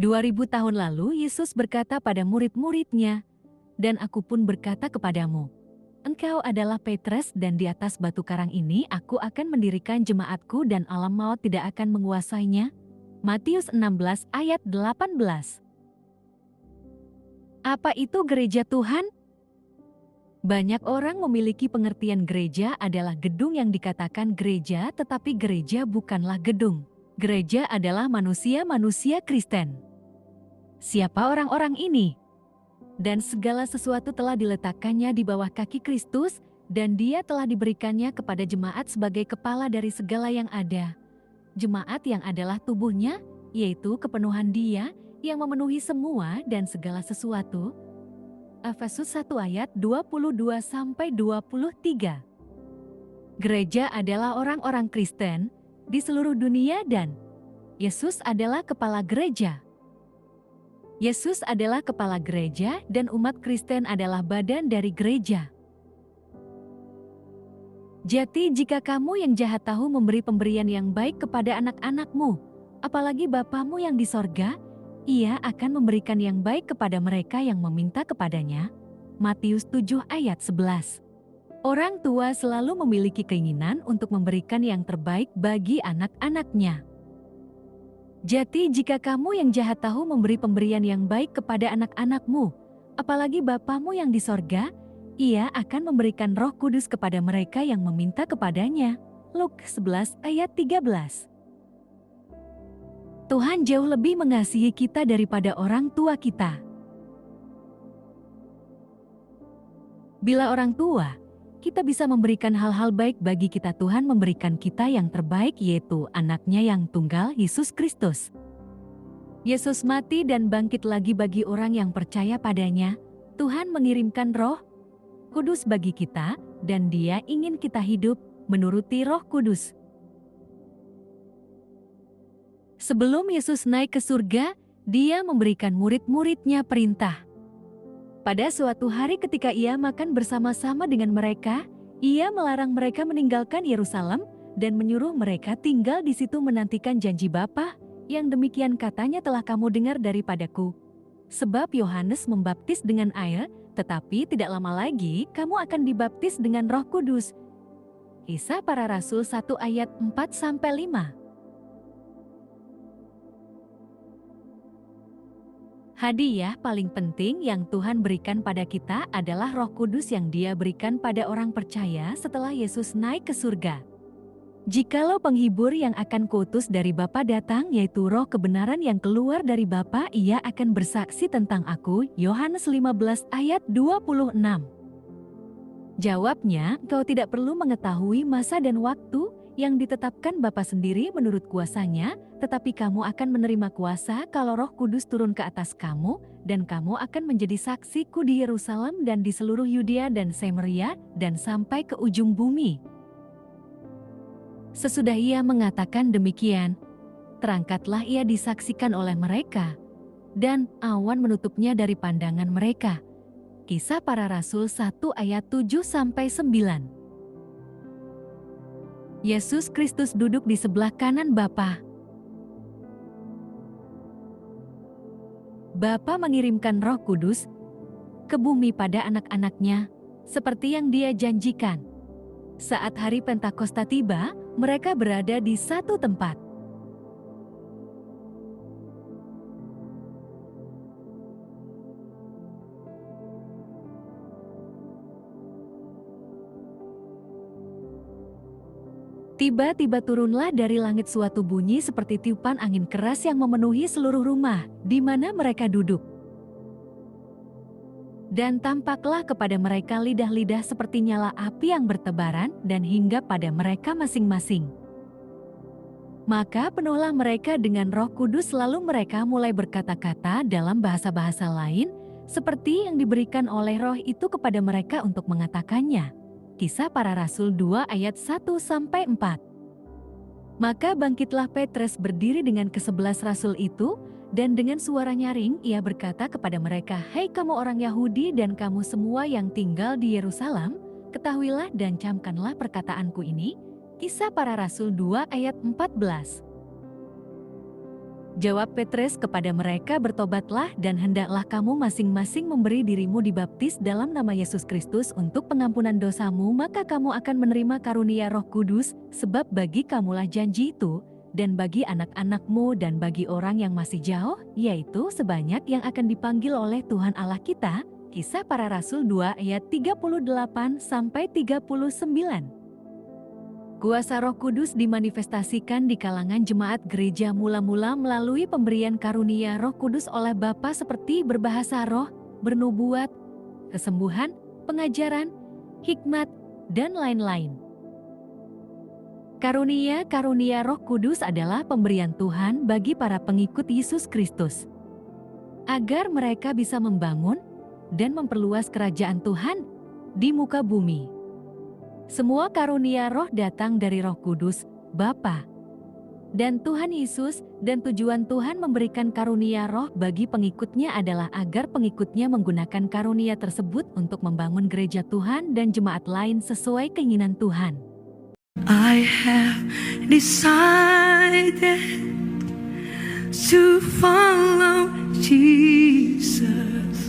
2000 tahun lalu Yesus berkata pada murid-muridnya, "Dan aku pun berkata kepadamu, engkau adalah Petrus dan di atas batu karang ini aku akan mendirikan jemaatku dan alam maut tidak akan menguasainya." Matius 16 ayat 18. Apa itu gereja Tuhan? Banyak orang memiliki pengertian gereja adalah gedung yang dikatakan gereja, tetapi gereja bukanlah gedung. Gereja adalah manusia-manusia Kristen. Siapa orang-orang ini? Dan segala sesuatu telah diletakkannya di bawah kaki Kristus, dan Dia telah diberikannya kepada jemaat sebagai kepala dari segala yang ada. Jemaat yang adalah tubuhnya, yaitu kepenuhan Dia yang memenuhi semua dan segala sesuatu. Efesus 1 ayat 22-23. Gereja adalah orang-orang Kristen di seluruh dunia dan Yesus adalah kepala gereja. Yesus adalah kepala gereja dan umat Kristen adalah badan dari gereja. Jadi jika kamu yang jahat tahu memberi pemberian yang baik kepada anak-anakmu, apalagi Bapamu yang di sorga, Ia akan memberikan yang baik kepada mereka yang meminta kepadanya. Matius 7 ayat 11. Orang tua selalu memiliki keinginan untuk memberikan yang terbaik bagi anak-anaknya. Jadi jika kamu yang jahat tahu memberi pemberian yang baik kepada anak-anakmu, apalagi Bapamu yang di sorga, Ia akan memberikan Roh Kudus kepada mereka yang meminta kepadanya. Lukas 11 ayat 13. Tuhan jauh lebih mengasihi kita daripada orang tua kita. Bila orang tua, kita bisa memberikan hal-hal baik bagi kita. Tuhan memberikan kita yang terbaik, yaitu anaknya yang tunggal, Yesus Kristus. Yesus mati dan bangkit lagi bagi orang yang percaya padanya. Tuhan mengirimkan Roh Kudus bagi kita, dan Dia ingin kita hidup menuruti Roh Kudus. Sebelum Yesus naik ke surga, Dia memberikan murid-muridnya perintah. Pada suatu hari ketika Ia makan bersama-sama dengan mereka, Ia melarang mereka meninggalkan Yerusalem dan menyuruh mereka tinggal di situ menantikan janji Bapa, yang demikian katanya telah kamu dengar daripadaku. Sebab Yohanes membaptis dengan air, tetapi tidak lama lagi kamu akan dibaptis dengan Roh Kudus. Kisah Para Rasul 1 ayat 4-5. Hadiah paling penting yang Tuhan berikan pada kita adalah Roh Kudus yang Dia berikan pada orang percaya setelah Yesus naik ke surga. Jikalau penghibur yang akan kuutus dari Bapa datang, yaitu Roh kebenaran yang keluar dari Bapa, Ia akan bersaksi tentang aku. Yohanes 15 ayat 26. Jawabnya, kau tidak perlu mengetahui masa dan waktu yang ditetapkan Bapa sendiri menurut kuasanya, tetapi kamu akan menerima kuasa kalau Roh Kudus turun ke atas kamu, dan kamu akan menjadi saksiku di Yerusalem dan di seluruh Yudea dan Samaria, dan sampai ke ujung bumi. Sesudah Ia mengatakan demikian, terangkatlah Ia disaksikan oleh mereka, dan awan menutupnya dari pandangan mereka. Kisah Para Rasul 1 ayat 7-9. Yesus Kristus duduk di sebelah kanan Bapa. Bapa mengirimkan Roh Kudus ke bumi pada anak-anaknya, seperti yang Dia janjikan. Saat hari Pentakosta tiba, mereka berada di satu tempat. Tiba-tiba turunlah dari langit suatu bunyi seperti tiupan angin keras yang memenuhi seluruh rumah di mana mereka duduk. Dan tampaklah kepada mereka lidah-lidah seperti nyala api yang bertebaran dan hinggap pada mereka masing-masing. Maka penuhlah mereka dengan Roh Kudus, lalu mereka mulai berkata-kata dalam bahasa-bahasa lain, seperti yang diberikan oleh Roh itu kepada mereka untuk mengatakannya. Kisah Para Rasul 2 ayat 1-4. Maka bangkitlah Petrus berdiri dengan ke-11 rasul itu, dan dengan suara nyaring ia berkata kepada mereka, "Hai kamu orang Yahudi dan kamu semua yang tinggal di Yerusalem, ketahuilah dan camkanlah perkataanku ini." Kisah Para Rasul 2 ayat 14. Jawab Petrus kepada mereka, bertobatlah dan hendaklah kamu masing-masing memberi dirimu dibaptis dalam nama Yesus Kristus untuk pengampunan dosamu, maka kamu akan menerima karunia Roh Kudus, sebab bagi kamulah janji itu, dan bagi anak-anakmu dan bagi orang yang masih jauh, yaitu sebanyak yang akan dipanggil oleh Tuhan Allah kita. Kisah Para Rasul 2 ayat 38-39. Kuasa Roh Kudus dimanifestasikan di kalangan jemaat gereja mula-mula melalui pemberian karunia Roh Kudus oleh Bapa seperti berbahasa roh, bernubuat, kesembuhan, pengajaran, hikmat, dan lain-lain. Karunia-karunia Roh Kudus adalah pemberian Tuhan bagi para pengikut Yesus Kristus, agar mereka bisa membangun dan memperluas kerajaan Tuhan di muka bumi. Semua karunia roh datang dari Roh Kudus, Bapa, dan Tuhan Yesus, dan tujuan Tuhan memberikan karunia roh bagi pengikutnya adalah agar pengikutnya menggunakan karunia tersebut untuk membangun gereja Tuhan dan jemaat lain sesuai keinginan Tuhan. I have decided to follow Jesus.